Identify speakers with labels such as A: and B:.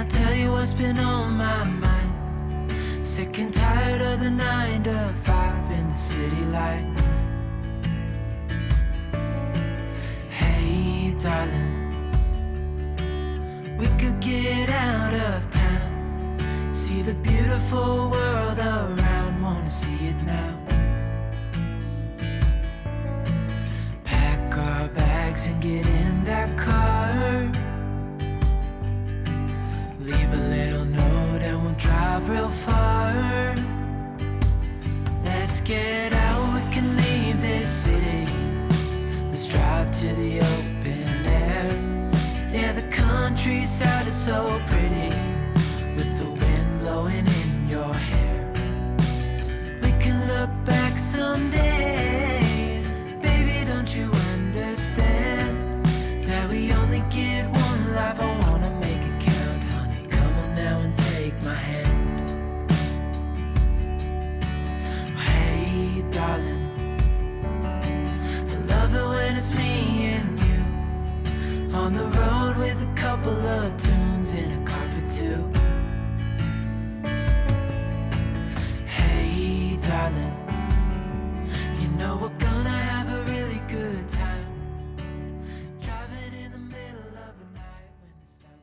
A: I tell you what's been on my mind? Sick and tired of the 9 to 5 in the city life. Hey darling, we could get out of town, see the beautiful world around, wanna see it now. Pack our bags and get in that car, leave a little note and we'll drive real far. Let's get out, we can leave this city, let's drive to the open air. Yeah, the countryside is so pretty, with the wind blowing in your hair. We can look back someday, baby, don't you understand that we only get one life? I wanna make it count, honey, come on now and take my hand. Hey darling, I love it when it's me and you, on the road with a couple of tunes in a car for two. Hey darling, you know we're